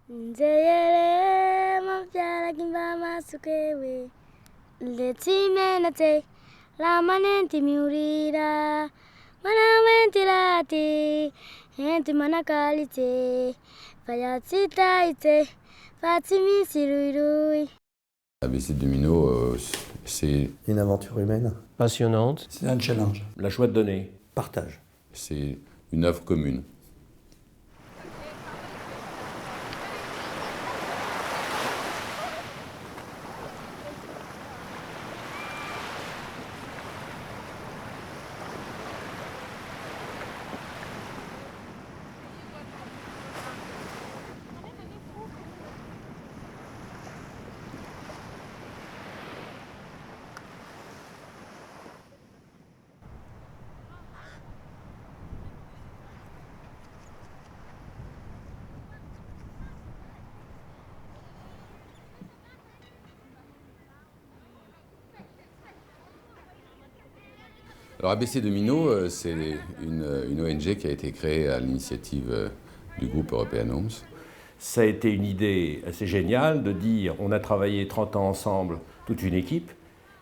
Nzeyere mafyala kimbama sukewe Letimenate la manenti miurira Manamenti lati Enti manakalite Fayatsita ite Fatimi siruirui. ABC Domino, c'est une aventure humaine. Passionnante. C'est un challenge. La joie de donner. Partage. C'est une œuvre commune. Alors ABC Domino, c'est une ONG qui a été créée à l'initiative du groupe European Homes. Ça a été une idée assez géniale de dire on a travaillé 30 ans ensemble, toute une équipe,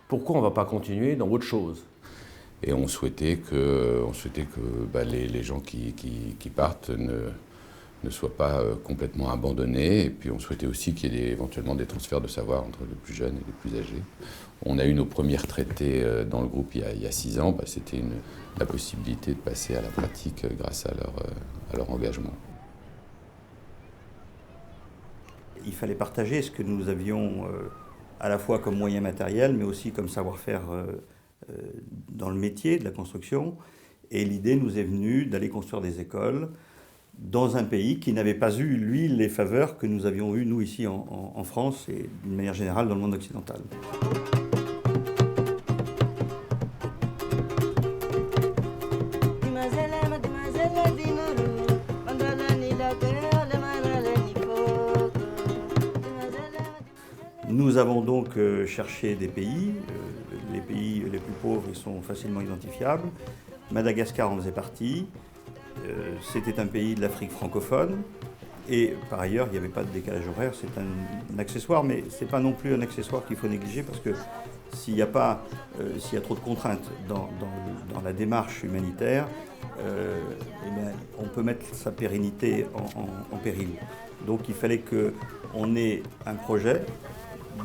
pourquoi on ne va pas continuer dans autre chose? Et on souhaitait que les gens qui partent ne soient pas complètement abandonnés. Et puis on souhaitait aussi qu'il y ait éventuellement des transferts de savoir entre les plus jeunes et les plus âgés. On a eu nos premiers retraités dans le groupe il y a 6 ans. C'était la possibilité de passer à la pratique grâce à leur engagement. Il fallait partager ce que nous avions à la fois comme moyen matériel, mais aussi comme savoir-faire dans le métier de la construction. Et l'idée nous est venue d'aller construire des écoles dans un pays qui n'avait pas eu, lui, les faveurs que nous avions eues, nous, ici en France et d'une manière générale dans le monde occidental. Nous avons donc cherché des pays. Les pays les plus pauvres, ils sont facilement identifiables. Madagascar en faisait partie. C'était un pays de l'Afrique francophone. Et par ailleurs, il n'y avait pas de décalage horaire. C'est un accessoire, mais ce n'est pas non plus un accessoire qu'il faut négliger parce que s'il y a trop de contraintes dans la démarche humanitaire, on peut mettre sa pérennité en péril. Donc il fallait qu'on ait un projet,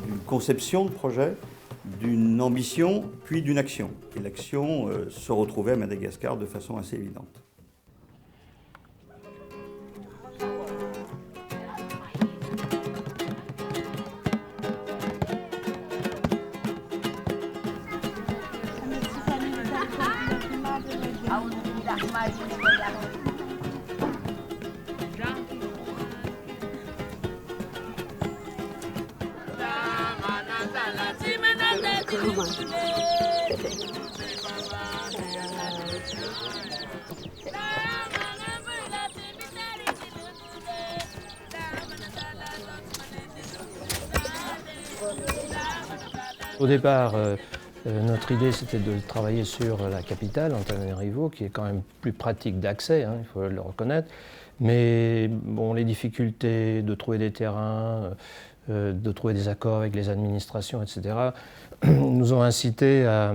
d'une conception de projet, d'une ambition, puis d'une action. Et l'action se retrouvait à Madagascar de façon assez évidente. Au départ, notre idée c'était de travailler sur la capitale, Antananarivo, qui est quand même plus pratique d'accès, il faut le reconnaître. Mais bon, les difficultés de trouver des terrains, de trouver des accords avec les administrations, etc., nous ont incité à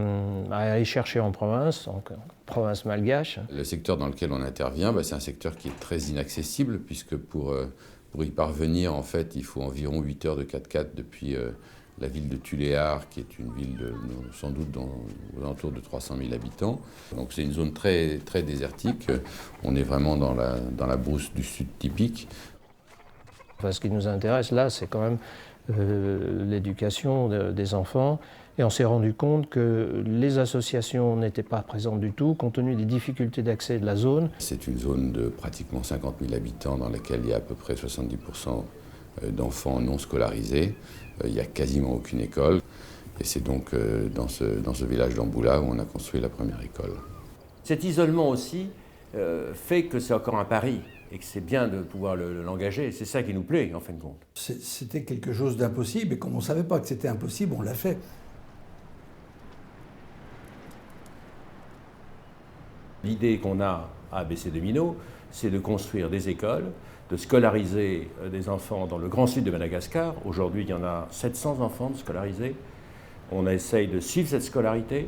aller chercher en province, en province malgache. Le secteur dans lequel on intervient, c'est un secteur qui est très inaccessible, puisque pour y parvenir, en fait, il faut environ 8 heures de 4x4 depuis la ville de Tuléar, qui est une ville sans doute aux alentours de 300 000 habitants. Donc c'est une zone très, très désertique. On est vraiment dans la brousse du sud typique. Enfin, ce qui nous intéresse là, c'est quand même l'éducation des enfants. Et on s'est rendu compte que les associations n'étaient pas présentes du tout, compte tenu des difficultés d'accès de la zone. C'est une zone de pratiquement 50 000 habitants dans laquelle il y a à peu près 70% d'enfants non scolarisés. Il n'y a quasiment aucune école. Et c'est donc dans ce village d'Amboula où on a construit la première école. Cet isolement aussi fait que c'est encore un pari et que c'est bien de pouvoir l'engager. C'est ça qui nous plaît, en fin de compte. C'était quelque chose d'impossible, et comme on ne savait pas que c'était impossible, on l'a fait. L'idée qu'on a ABC de Minot, c'est de construire des écoles, de scolariser des enfants dans le grand sud de Madagascar. Aujourd'hui, il y en a 700 enfants de scolarisés. On essaye de suivre cette scolarité.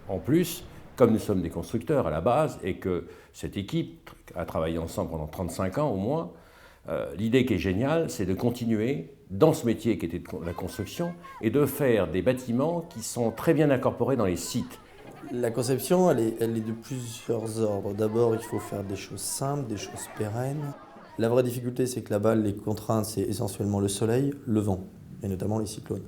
En plus, comme nous sommes des constructeurs à la base et que cette équipe a travaillé ensemble pendant 35 ans au moins, l'idée qui est géniale, c'est de continuer dans ce métier qui était la construction et de faire des bâtiments qui sont très bien incorporés dans les sites. La conception, elle est de plusieurs ordres. D'abord, il faut faire des choses simples, des choses pérennes. La vraie difficulté, c'est que là-bas, les contraintes, c'est essentiellement le soleil, le vent, et notamment les cyclones.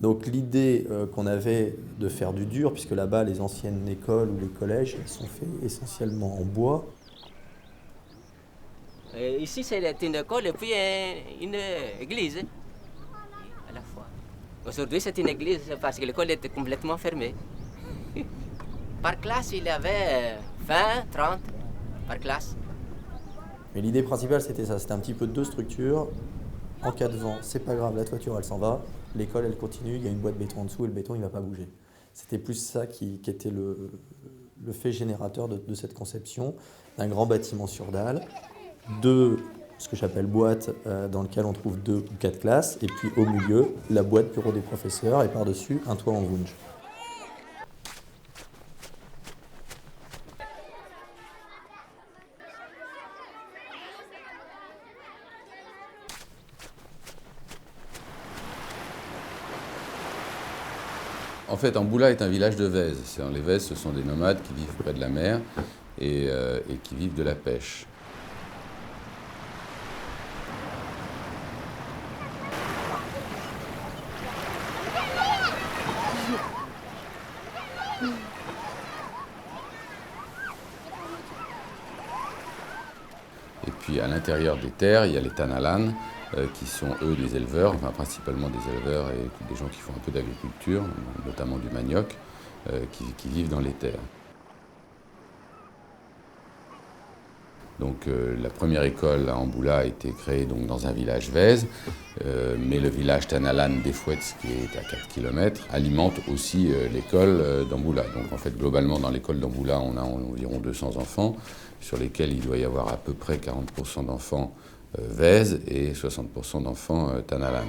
Donc l'idée qu'on avait de faire du dur, puisque là-bas, les anciennes écoles ou les collèges, elles sont faits essentiellement en bois. Ici, c'est une école et puis une église à la fois. Aujourd'hui, c'est une église parce que l'école était complètement fermée. Par classe, il y avait 20, 30 par classe. Mais l'idée principale, c'était ça. C'était un petit peu deux structures. En cas de vent, c'est pas grave, la toiture, elle s'en va. L'école, elle continue. Il y a une boîte de béton en dessous et le béton, il va pas bouger. C'était plus ça qui était le fait générateur de cette conception d'un grand bâtiment sur dalle. Ce que j'appelle boîte, dans lequel on trouve 2 ou 4 classes, et puis au milieu, la boîte bureau des professeurs, et par-dessus, un toit en wunsch. En fait, Amboula est un village de Vèze. Les Vèzes, ce sont des nomades qui vivent près de la mer et qui vivent de la pêche. Et puis à l'intérieur des terres, il y a les Tanalan, qui sont eux des éleveurs, enfin principalement des éleveurs et des gens qui font un peu d'agriculture, notamment du manioc, qui vivent dans les terres. Donc la première école à Amboula a été créée donc, dans un village Vèze, mais le village Tanalan des Fouettes, qui est à 4 km, alimente aussi l'école d'Amboula. Donc en fait, globalement, dans l'école d'Amboula, on a environ 200 enfants, sur lesquels il doit y avoir à peu près 40% d'enfants Vèze et 60% d'enfants Tanalan.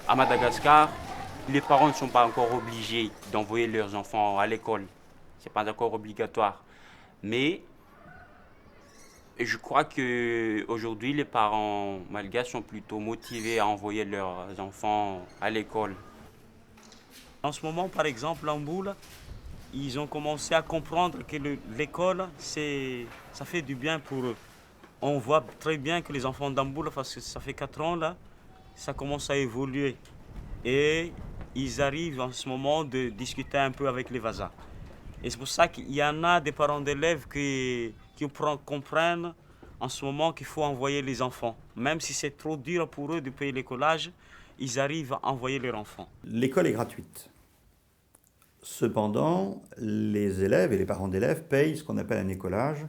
À Madagascar, les parents ne sont pas encore obligés d'envoyer leurs enfants à l'école. Ce n'est pas encore obligatoire. Mais je crois qu'aujourd'hui, les parents malgaches sont plutôt motivés à envoyer leurs enfants à l'école. En ce moment, par exemple, en Boule, ils ont commencé à comprendre que l'école, ça fait du bien pour eux. On voit très bien que les enfants d'Amboula, parce que ça fait 4 ans là, ça commence à évoluer. Et ils arrivent en ce moment de discuter un peu avec les voisins. Et c'est pour ça qu'il y en a des parents d'élèves qui comprennent en ce moment qu'il faut envoyer les enfants. Même si c'est trop dur pour eux de payer l'écolage, ils arrivent à envoyer leurs enfants. L'école est gratuite. Cependant, les élèves et les parents d'élèves payent ce qu'on appelle un écolage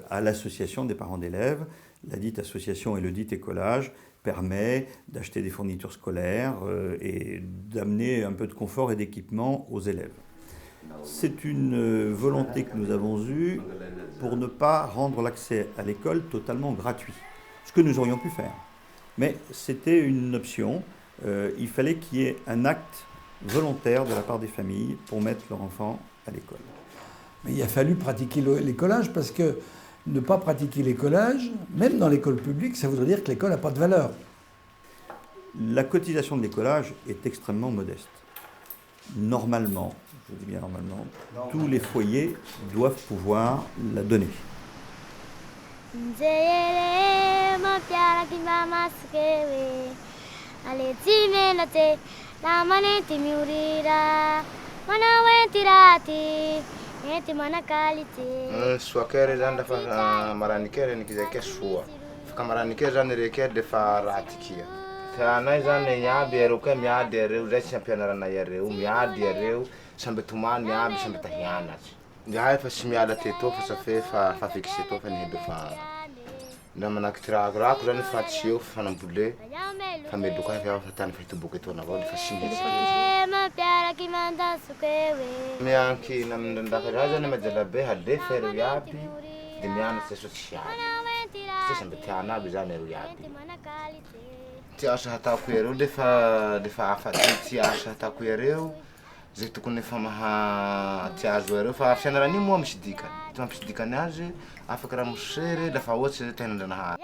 à l'association des parents d'élèves. La dite association et le dit écolage permet d'acheter des fournitures scolaires et d'amener un peu de confort et d'équipement aux élèves. C'est une volonté que nous avons eue pour ne pas rendre l'accès à l'école totalement gratuit, ce que nous aurions pu faire. Mais c'était une option, il fallait qu'il y ait un acte volontaire de la part des familles pour mettre leur enfant à l'école. Mais il a fallu pratiquer l'écolage parce que ne pas pratiquer l'écolage, même dans l'école publique, ça voudrait dire que l'école n'a pas de valeur. La cotisation de l'écolage est extrêmement modeste. Normalement, je dis bien normalement, tous les foyers doivent pouvoir la donner. Soakere zany lafa maranikere nikizake soa fa maranikere zany rekere defa ratikia tanay zany iaby areo ka miady areo zay tsy ampianarana areo miady areo samby tomany miaby samby tahianatsy ngahay fa tsy miala teto fa safe fa fixe to fa nihedo fa nda manaky tirako zany fa tseo fa fanambole fa medoka fa tany fitoboka eto na vao fa tsy mianky namindaka zany majalabe halefa areo iaby de mianatsy social tsy samby tiana aby zany areo iaby ty asa hatako areo defa afaty ty asa hatako areo zay tokony efa maha ty azo areo fa fianarany moa misy dikany ty mampisy dikany azy afaka raha mosery lafa ohatsy zay tenandranaha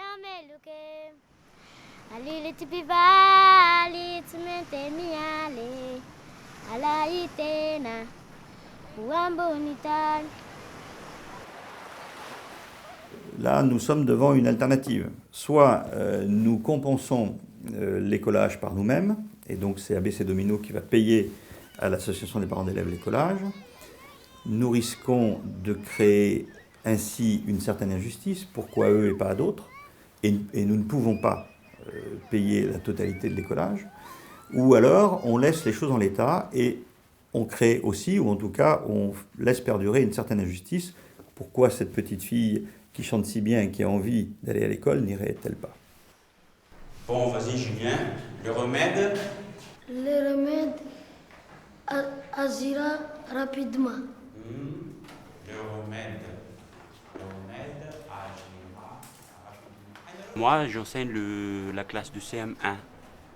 Là, nous sommes devant une alternative. Soit nous compensons l'écolage par nous-mêmes, et donc c'est ABC Domino qui va payer à l'association des parents d'élèves l'écolage. Nous risquons de créer ainsi une certaine injustice, pourquoi eux et pas d'autres, et nous ne pouvons pas payer la totalité de l'écolage. Ou alors on laisse les choses en l'état et on crée aussi, ou en tout cas on laisse perdurer une certaine injustice. Pourquoi cette petite fille qui chante si bien et qui a envie d'aller à l'école n'irait-elle pas? Bon, vas-y Julien, le remède. Le remède agira rapidement. Le remède agira rapidement. Moi, j'enseigne la classe de CM1.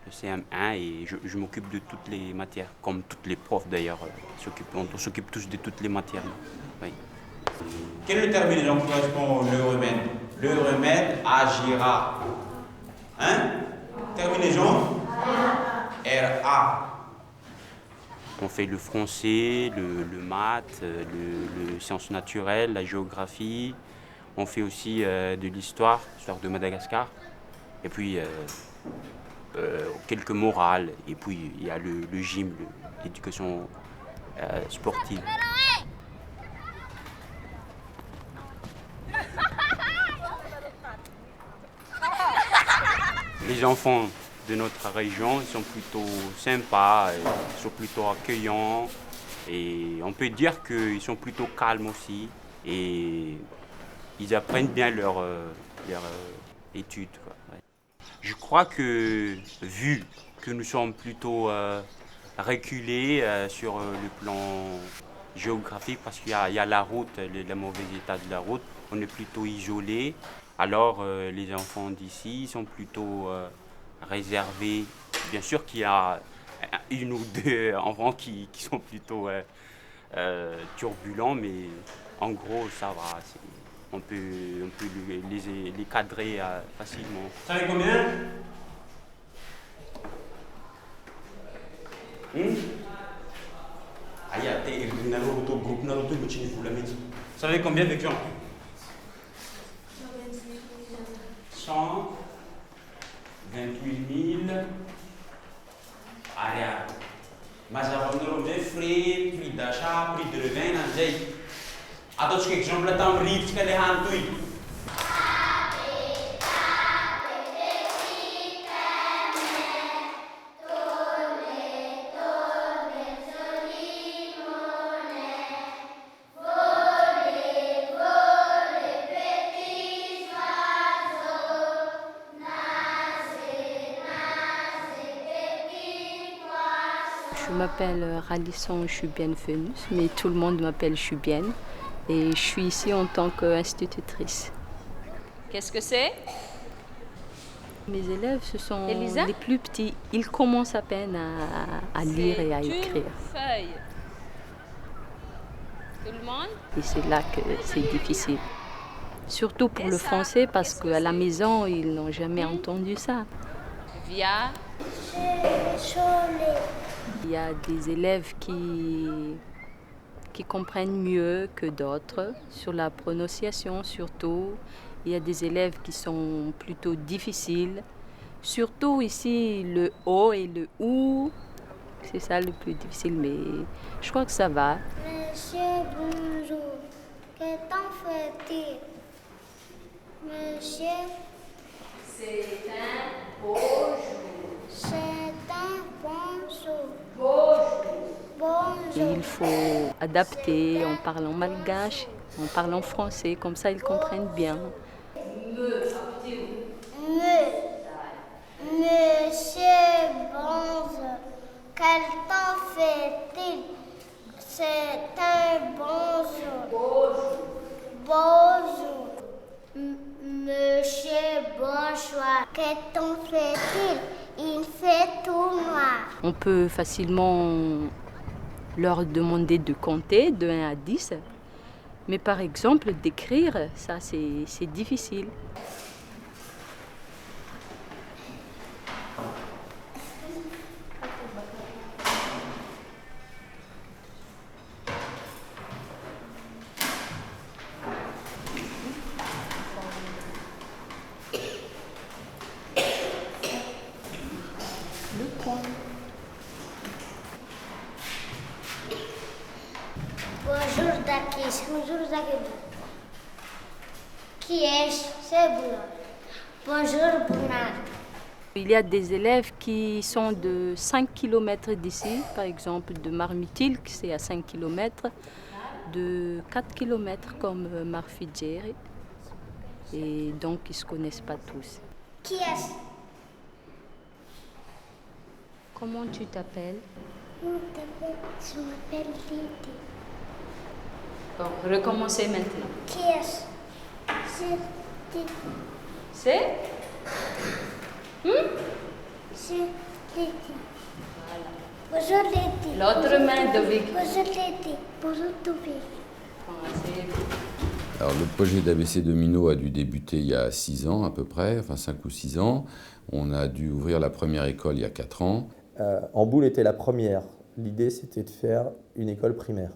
Le CM1 et je m'occupe de toutes les matières, comme toutes les profs d'ailleurs. On s'occupe tous de toutes les matières. Oui. Quel est le terminaison qui correspond au remède? Le remède agira. Hein? Terminaison? RA. On fait le français, le maths, le sciences naturelles, la géographie. On fait aussi de l'histoire de Madagascar. Et puis quelques morales. Et puis il y a le gym, l'éducation sportive. Les enfants de notre région, ils sont plutôt sympas, ils sont plutôt accueillants et on peut dire qu'ils sont plutôt calmes aussi et ils apprennent bien leur études. Quoi. Ouais. Je crois que vu que nous sommes plutôt reculés sur le plan géographique parce qu'il y a la route, le mauvais état de la route, on est plutôt isolés. Alors les enfants d'ici sont plutôt réservés. Bien sûr qu'il y a une ou deux enfants qui sont plutôt turbulents, mais en gros ça va. On peut les cadrer facilement. Vous savez combien? Vous savez combien de gens? 128 000 ariary. Mazava aminareo amin'izay frais, prix d'achat, prix de revient an'izay. Ataontsika exemple tamin'ny rivotsika le hany toy. Je m'appelle Radisson Chubienne Venus, mais tout le monde m'appelle Chubienne et je suis ici en tant qu'institutrice. Qu'est-ce que c'est? Mes élèves, ce sont les plus petits. Ils commencent à peine à lire et à écrire. Feuille Tout le monde? Et c'est là que c'est difficile. Surtout pour le français, parce qu'à la maison, ils n'ont jamais entendu ça. Via. Il y a des élèves qui comprennent mieux que d'autres, sur la prononciation surtout. Il y a des élèves qui sont plutôt difficiles. Surtout ici, le O et le OU, c'est ça le plus difficile, mais je crois que ça va. Monsieur, bonjour. Que temps fait-il? Monsieur, C'est un beau jour. c'est un bonjour. Bonjour. Et il faut adapter, on parle en malgache, on parle en français, comme ça ils comprennent bien. Monsieur Bonjour, quel temps fait-il? C'est un bonjour. Bonjour. Monsieur Bonjour, quel temps fait-il? Il fait tout noir. On peut facilement leur demander de compter de 1 à 10, mais par exemple d'écrire, ça c'est difficile. Bonjour Dakis, bonjour Dakis. Qui est-ce? C'est Boulot. Bonjour Bounard. Il y a des élèves qui sont de 5 km d'ici, par exemple de Marmitil, qui c'est à 5 km, de 4 km comme Marfidjeri. Et donc ils ne se connaissent pas tous. Qui est-ce? Comment tu t'appelles? Je m'appelle Lydie. Bon, recommencez maintenant. Qui est-ce? C'est Lydie. C'est? C'est Lydie. Bonjour Lydie. L'autre main de Vic. Bonjour Lydie. Bonjour Toby. Alors le projet d'ABC Domino a dû débuter il y a 6 ans à peu près, enfin 5 ou 6 ans. On a dû ouvrir la première école il y a 4 ans. Amboul était la première. L'idée, c'était de faire une école primaire.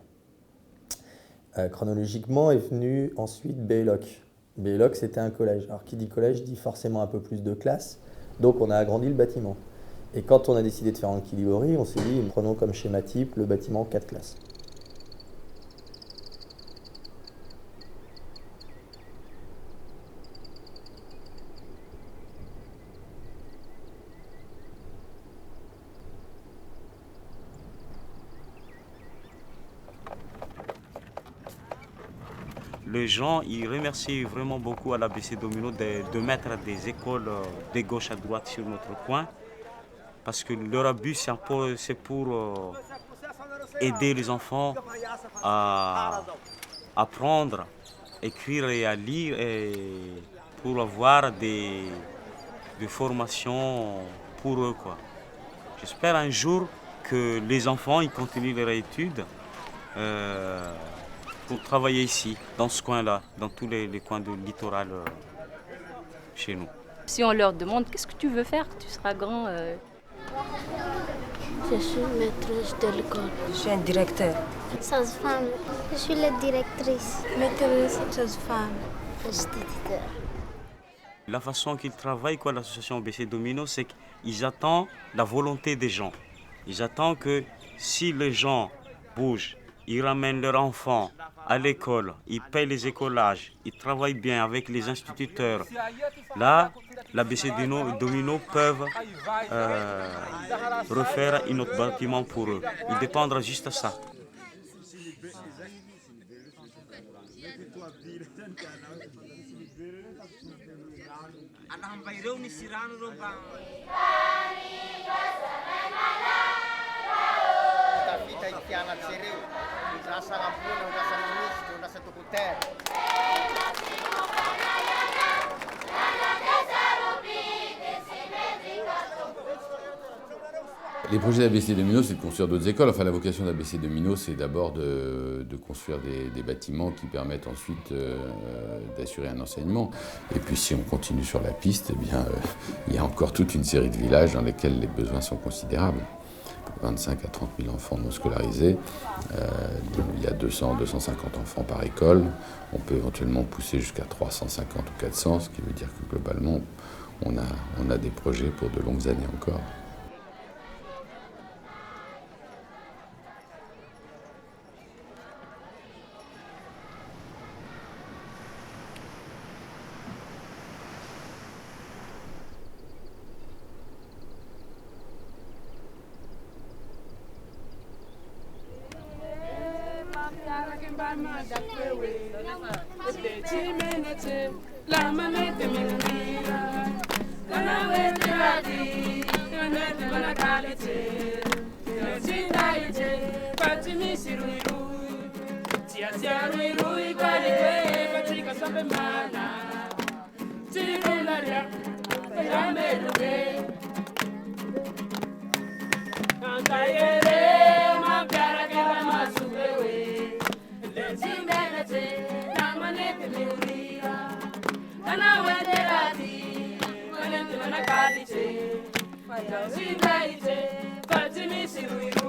Chronologiquement est venu ensuite Béloc. Béloc, c'était un collège. Alors, qui dit collège dit forcément un peu plus de classes. Donc, on a agrandi le bâtiment. Et quand on a décidé de faire un Kilibori, on s'est dit, prenons comme schéma type le bâtiment 4 classes. Les gens, ils remercient vraiment beaucoup à l'ABC Domino de mettre des écoles de gauche à droite sur notre coin. Parce que leur but, c'est pour aider les enfants à apprendre, écrire et à lire, et pour avoir des formations pour eux, quoi. J'espère un jour que les enfants ils continuent leurs études pour travailler ici, dans ce coin-là, dans tous les coins du littoral chez nous. Si on leur demande qu'est-ce que tu veux faire quand tu seras grand, Je suis maîtresse de l'école. Je suis un directeur. Sage-femme. Je suis la directrice. Maîtresse, sage-femme. Instituteur. La façon qu'ils travaillent, l'association ABC Domino, c'est qu'ils attendent la volonté des gens. Ils attendent que si les gens bougent, ils ramènent leurs enfants à l'école, ils payent les écolages, ils travaillent bien avec les instituteurs. Là, l'ABC Domino peuvent refaire un autre bâtiment pour eux. Ils dépendent juste de ça. Les projets d'ABC de Minot, c'est de construire d'autres écoles. Enfin, la vocation d'ABC de Minot, c'est d'abord de construire des bâtiments qui permettent ensuite d'assurer un enseignement. Et puis, si on continue sur la piste, eh bien, il y a encore toute une série de villages dans lesquels les besoins sont considérables. 25 à 30 000 enfants non scolarisés. Il y a 200, 250 enfants par école. On peut éventuellement pousser jusqu'à 350 ou 400, ce qui veut dire que globalement, on a des projets pour de longues années encore. Fatimi siruiru